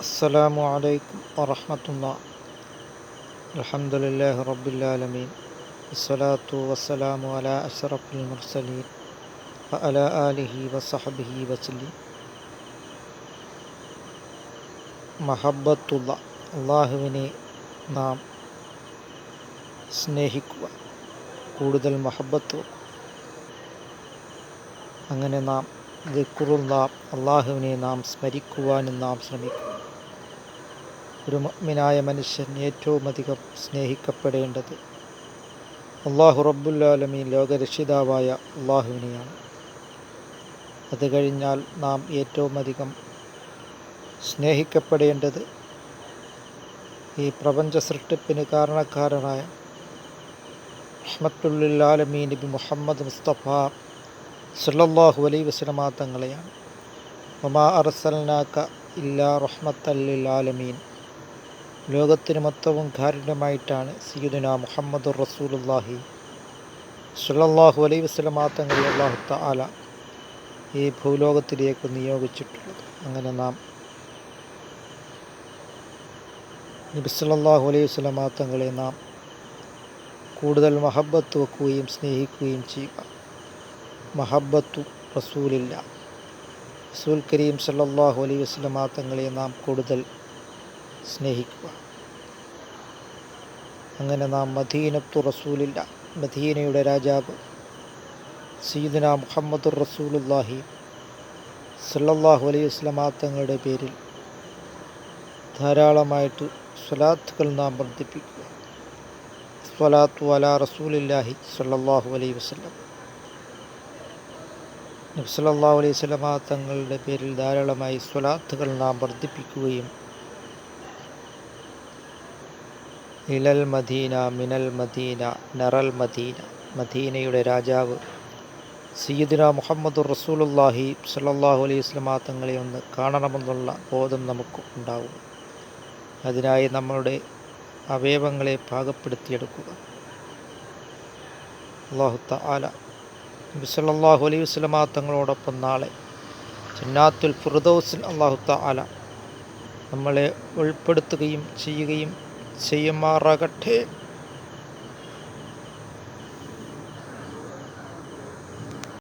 അസ്സലാമു അലൈക്കും വറഹ്മത്തുള്ളാഹി. അൽഹംദുലില്ലാഹി റബ്ബിൽ ആലമീൻ. വസ്സലാത്തു വസ്സലാമു അലാ അഷ്റഫിൽ മുർസലീൻ വഅലാ ആലിഹി വസഹ്ബിഹി വസല്ലം. മഹബ്ബത്തുള്ള അള്ളാഹുവിനെ നാം സ്നേഹിക്കുക, കൂടുതൽ മഹബ്ബത്ത് വെക്കുക. അങ്ങനെ നാം ദിക്റുല്ലാഹ്, അള്ളാഹുവിനെ നാം സ്മരിക്കുവാനും നാം ശ്രമിക്കുക. ഒരു മുഅ്മിനായ മനുഷ്യൻ ഏറ്റവുമധികം സ്നേഹിക്കപ്പെടേണ്ടത് അല്ലാഹു റബ്ബുൽ ആലമീൻ, ലോകരക്ഷിതാവായ അള്ളാഹുവിനെയാണ്. അത് കഴിഞ്ഞാൽ നാം ഏറ്റവുമധികം സ്നേഹിക്കപ്പെടേണ്ടത് ഈ പ്രപഞ്ച സൃഷ്ടിപ്പിന് കാരണക്കാരനായ റഹ്മത്തുൽ ആലമീൻ നബി മുഹമ്മദ് മുസ്തഫ സല്ലല്ലാഹു അലൈഹി വസല്ലമ തങ്ങളെയാണ്. വമാ അർസൽനാക ഇല്ലാ റഹ്മത്തൽ ലിൽ ആലമീൻ, ലോകത്തിന് മൊത്തവും കാരുണ്യമായിട്ടാണ് സയ്യിദുനാ മുഹമ്മദുർ റസൂലുള്ളാഹി സ്വല്ലല്ലാഹു അലൈഹി വസല്ലമ തങ്ങളെ അല്ലാഹു തആല ഈ ഭൂലോകത്തിലേക്ക് നിയോഗിച്ചിട്ടുള്ളത്. അങ്ങനെ നാം നബി സല്ലല്ലാഹു അലൈഹി വസല്ലമ തങ്ങളെ നാം കൂടുതൽ മഹബ്ബത്ത് വെക്കുകയും സ്നേഹിക്കുകയും ചെയ്യുക. മഹബ്ബത്തു റസൂലില്ല, റസൂൽ കരീം സല്ലല്ലാഹു അലൈഹി വസല്ലമ തങ്ങളെ നാം കൂടുതൽ സ്നേഹിക്കുക. അങ്ങനെ നാം മദീനത്തു റസൂലില്ല, മദീനയുടെ രാജാവ് സയ്യിദുനാ മുഹമ്മദുർ റസൂലുള്ളാഹി സല്ലല്ലാഹു അലൈഹി വസല്ലമ തങ്ങളുടെ പേരിൽ ധാരാളമായിട്ട് സ്വലാത്തുകൾ നാം വർദ്ധിപ്പിക്കുക. സ്വലാത്തു അലാ റസൂലില്ലാഹി സല്ലല്ലാഹു അലൈഹി വസല്ലം. നബി സല്ലല്ലാഹു അലൈഹി വസല്ലമ തങ്ങളുടെ പേരിൽ ധാരാളമായി സ്വലാത്തുകൾ നാം വർദ്ധിപ്പിക്കുകയും ഇലൽ മദീന മിനൽ മദീന നറൽ മദീന, മദീനയുടെ രാജാവ് സയ്യിദുനാ മുഹമ്മദുർ റസൂലുള്ളാഹി സ്വല്ലല്ലാഹു അലൈഹി വസല്ലമ തങ്ങളെ ഒന്ന് കാണണമെന്നുള്ള ബോധം നമുക്ക് ഉണ്ടാവും. അതിനായി നമ്മളുടെ അവയവങ്ങളെ പാകപ്പെടുത്തിയെടുക്കുക. അല്ലാഹു തആല നബി സല്ലല്ലാഹു അലൈഹി വസല്ലമ തങ്ങളോടൊപ്പം നാളെ ജന്നാത്തുൽ ഫിർദൗസിൽ അല്ലാഹു തആല നമ്മളെ ഉൾപ്പെടുത്തുകയും ചെയ്യുമാറാകട്ടെ.